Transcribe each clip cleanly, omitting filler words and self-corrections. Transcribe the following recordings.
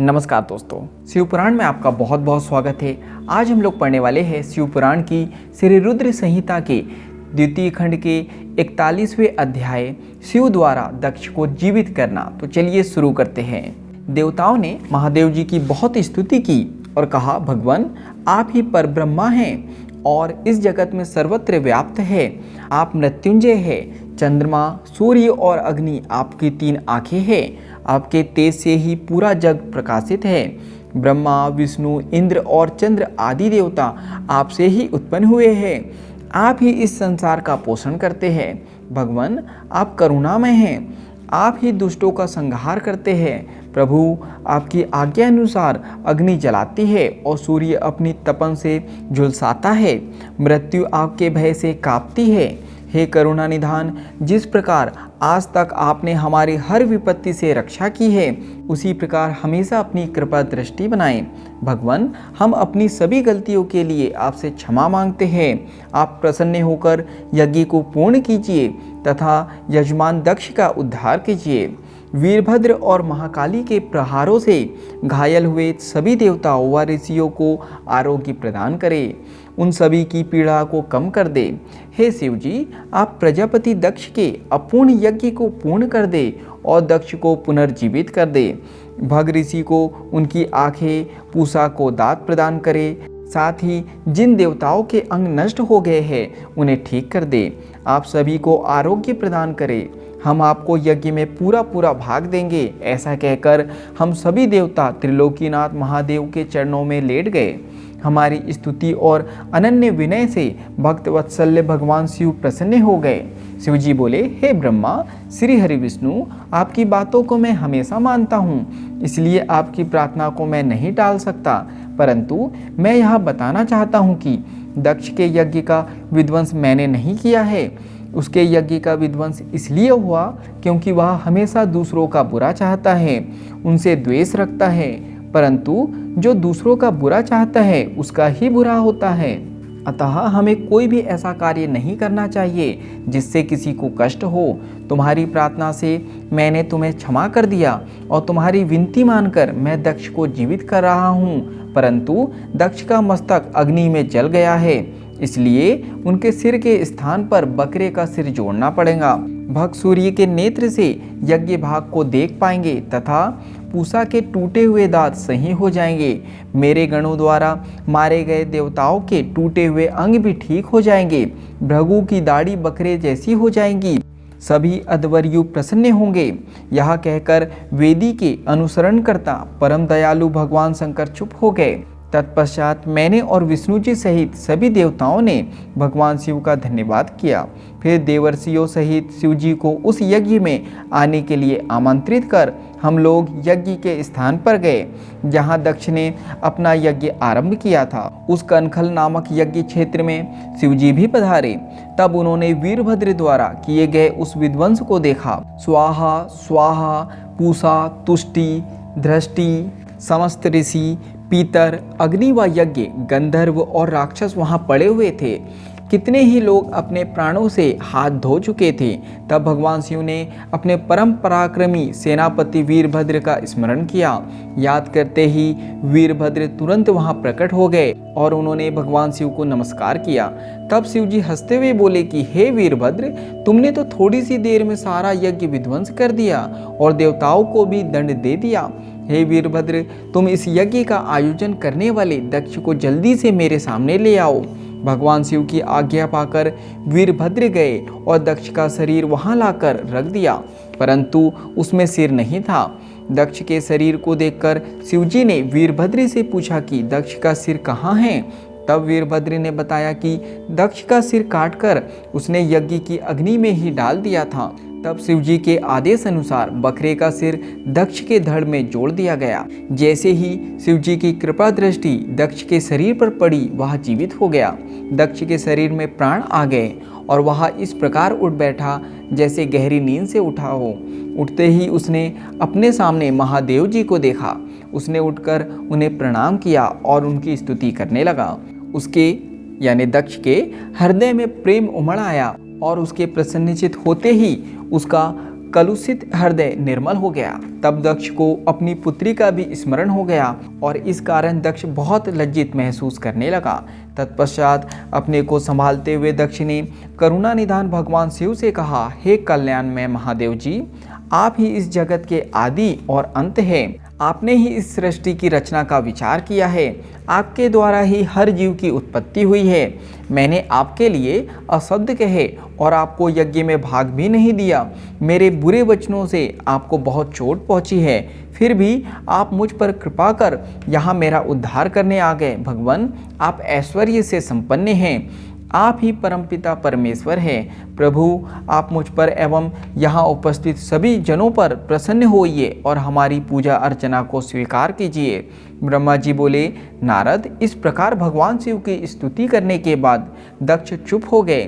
नमस्कार दोस्तों, शिव पुराण में आपका बहुत बहुत स्वागत है। आज हम लोग पढ़ने वाले हैं शिव पुराण की श्री रुद्र संहिता के द्वितीय खंड के 41वें अध्याय शिव द्वारा दक्ष को जीवित करना। तो चलिए शुरू करते हैं। देवताओं ने महादेव जी की बहुत स्तुति की और कहा, भगवान आप ही परब्रह्मा हैं और इस जगत में सर्वत्र व्याप्त है। आप मृत्युंजय है। चंद्रमा, सूर्य और अग्नि आपकी 3 आंखें हैं। आपके तेज से ही पूरा जग प्रकाशित है। ब्रह्मा, विष्णु, इंद्र और चंद्र आदि देवता आपसे ही उत्पन्न हुए हैं। आप ही इस संसार का पोषण करते हैं। भगवान आप करुणामय हैं। आप ही दुष्टों का संहार करते हैं। प्रभु आपकी आज्ञा अनुसार अग्नि जलाती है और सूर्य अपनी तपन से झुलसाता है। मृत्यु आपके भय से कांपती है। हे करुणा निधान, जिस प्रकार आज तक आपने हमारी हर विपत्ति से रक्षा की है, उसी प्रकार हमेशा अपनी कृपा दृष्टि बनाएं। भगवान हम अपनी सभी गलतियों के लिए आपसे क्षमा मांगते हैं। आप प्रसन्न होकर यज्ञ को पूर्ण कीजिए तथा यजमान दक्ष का उद्धार कीजिए। वीरभद्र और महाकाली के प्रहारों से घायल हुए सभी देवताओं व ऋषियों को आरोग्य प्रदान करें। उन सभी की पीड़ा को कम कर दे। हे शिव जी, आप प्रजापति दक्ष के अपूर्ण यज्ञ को पूर्ण कर दे और दक्ष को पुनर्जीवित कर दे। भग ऋषि को उनकी आंखें, पूषा को दांत प्रदान करे। साथ ही जिन देवताओं के अंग नष्ट हो गए हैं उन्हें ठीक कर दे। आप सभी को आरोग्य प्रदान करें। हम आपको यज्ञ में पूरा भाग देंगे। ऐसा कहकर हम सभी देवता त्रिलोकीनाथ महादेव के चरणों में लेट गए। हमारी स्तुति और अनन्य विनय से भक्त वत्सल्य भगवान शिव प्रसन्न हो गए। शिव जी बोले, हे ब्रह्मा, श्री हरि विष्णु, आपकी बातों को मैं हमेशा मानता हूँ, इसलिए आपकी प्रार्थना को मैं नहीं टाल सकता। परंतु मैं यह बताना चाहता हूँ कि दक्ष के यज्ञ का विध्वंस मैंने नहीं किया है। उसके यज्ञ का विध्वंस इसलिए हुआ क्योंकि वह हमेशा दूसरों का बुरा चाहता है, उनसे द्वेष रखता है। परंतु जो दूसरों का बुरा चाहता है उसका ही बुरा होता है। अतः हमें कोई भी ऐसा कार्य नहीं करना चाहिए जिससे किसी को कष्ट हो। तुम्हारी प्रार्थना से मैंने तुम्हें क्षमा कर दिया और तुम्हारी विनती मानकर मैं दक्ष को जीवित कर रहा हूँ। परंतु दक्ष का मस्तक अग्नि में जल गया है, इसलिए उनके सिर के स्थान पर बकरे का सिर जोड़ना पड़ेगा। भक्त सूर्य के नेत्र से यज्ञ भाग को देख पाएंगे तथा पूषा के टूटे हुए दांत सही हो जाएंगे। मेरे गणों द्वारा मारे गए देवताओं के टूटे हुए अंग भी ठीक हो जाएंगे। भृगु की दाढ़ी बकरे जैसी हो जाएंगी। सभी अध्वर्यु प्रसन्न होंगे। यह कहकर वेदी के अनुसरण करता परम दयालु भगवान शंकर चुप हो गए। तत्पश्चात मैंने और विष्णु जी सहित सभी देवताओं ने भगवान शिव का धन्यवाद किया। फिर देवर्षियों सहित शिव जी को उस यज्ञ में आने के लिए आमंत्रित कर हम लोग यज्ञ के स्थान पर गए जहां दक्ष ने अपना यज्ञ आरंभ किया था। उस कनखल नामक यज्ञ क्षेत्र में शिव जी भी पधारे। तब उन्होंने वीरभद्र द्वारा किए गए उस विध्वंस को देखा। स्वाहा स्वाहा, पूषा, तुष्टि, दृष्टि, समस्त ऋषि, पीतर, अग्नि व यज्ञ, गंधर्व और राक्षस वहां पड़े हुए थे। कितने ही लोग अपने प्राणों से हाथ धो चुके थे। तब भगवान शिव ने अपने परम पराक्रमी सेनापति वीरभद्र का स्मरण किया। याद करते ही वीरभद्र तुरंत वहां प्रकट हो गए और उन्होंने भगवान शिव को नमस्कार किया। तब शिव जी हंसते हुए बोले कि हे वीरभद्र, तुमने तो थोड़ी सी देर में सारा यज्ञ विध्वंस कर दिया और देवताओं को भी दंड दे दिया। हे वीरभद्र, तुम इस यज्ञ का आयोजन करने वाले दक्ष को जल्दी से मेरे सामने ले आओ। भगवान शिव की आज्ञा पाकर वीरभद्र गए और दक्ष का शरीर वहां लाकर रख दिया, परंतु उसमें सिर नहीं था। दक्ष के शरीर को देखकर शिव जी ने वीरभद्र से पूछा कि दक्ष का सिर कहाँ है। तब वीरभद्र ने बताया कि दक्ष का सिर काटकर उसने यज्ञ की अग्नि में ही डाल दिया था। तब शिव जी के आदेश अनुसार बकरे का सिर दक्ष के धड़ में जोड़ दिया गया। जैसे ही शिव जी की कृपा दृष्टि दक्ष के शरीर पर पड़ी, वह जीवित हो गया। दक्ष के शरीर में प्राण आ गए और वह इस प्रकार उठ बैठा जैसे गहरी नींद से उठा हो। उठते ही उसने अपने सामने महादेव जी को देखा। उसने उठकर उन्हें प्रणाम किया और उनकी स्तुति करने लगा। उसके यानी दक्ष के हृदय में प्रेम उमड़ आया और उसके प्रसन्नचित होते ही उसका कलुषित हृदय निर्मल हो गया। तब दक्ष को अपनी पुत्री का भी स्मरण हो गया और इस कारण दक्ष बहुत लज्जित महसूस करने लगा। तत्पश्चात अपने को संभालते हुए दक्ष ने करुणा निधान भगवान शिव से कहा, हे कल्याणमय महादेव जी, आप ही इस जगत के आदि और अंत हैं। आपने ही इस सृष्टि की रचना का विचार किया है। आपके द्वारा ही हर जीव की उत्पत्ति हुई है। मैंने आपके लिए अशब्द कहे और आपको यज्ञ में भाग भी नहीं दिया। मेरे बुरे वचनों से आपको बहुत चोट पहुंची है, फिर भी आप मुझ पर कृपा कर यहाँ मेरा उद्धार करने आ गए। भगवान, आप ऐश्वर्य से संपन्न हैं। आप ही परमपिता परमेश्वर हैं। प्रभु, आप मुझ पर एवं यहाँ उपस्थित सभी जनों पर प्रसन्न होइए और हमारी पूजा अर्चना को स्वीकार कीजिए। ब्रह्मा जी बोले, नारद, इस प्रकार भगवान शिव की स्तुति करने के बाद दक्ष चुप हो गए।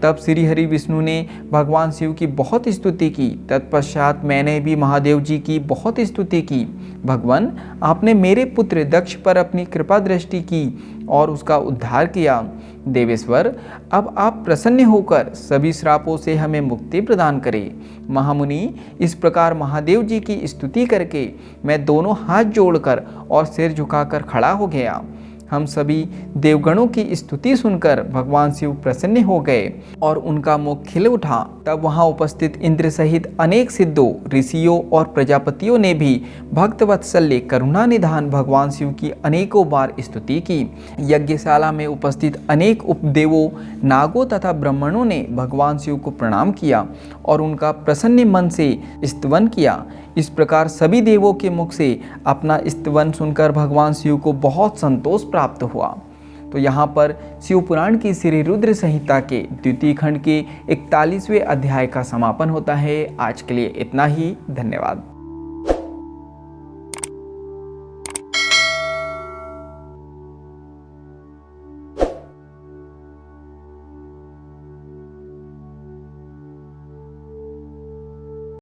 तब श्री हरि विष्णु ने भगवान शिव की बहुत स्तुति की। तत्पश्चात मैंने भी महादेव जी की बहुत स्तुति की। भगवान, आपने मेरे पुत्र दक्ष पर अपनी कृपा दृष्टि की और उसका उद्धार किया। देवेश्वर, अब आप प्रसन्न होकर सभी श्रापों से हमें मुक्ति प्रदान करें। महामुनि, इस प्रकार महादेव जी की स्तुति करके मैं दोनों हाथ जोड़कर और सिर झुकाकर खड़ा हो गया। हम सभी देवगणों की स्तुति सुनकर भगवान शिव प्रसन्न हो गए और उनका मुख खिल उठा। तब वहां उपस्थित इंद्र सहित अनेक सिद्धों, ऋषियों और प्रजापतियों ने भी भक्तवत्सल्य करुणा निधान भगवान शिव की अनेकों बार स्तुति की। यज्ञशाला में उपस्थित अनेक उपदेवों, नागों तथा ब्राह्मणों ने भगवान शिव को प्रणाम किया और उनका प्रसन्न मन से स्तवन किया। इस प्रकार सभी देवों के मुख से अपना स्तवन सुनकर भगवान शिव को बहुत संतोष प्राप्त हुआ। तो यहाँ पर शिव पुराण की श्री रुद्र संहिता के द्वितीय खंड के 41वें अध्याय का समापन होता है। आज के लिए इतना ही। धन्यवाद।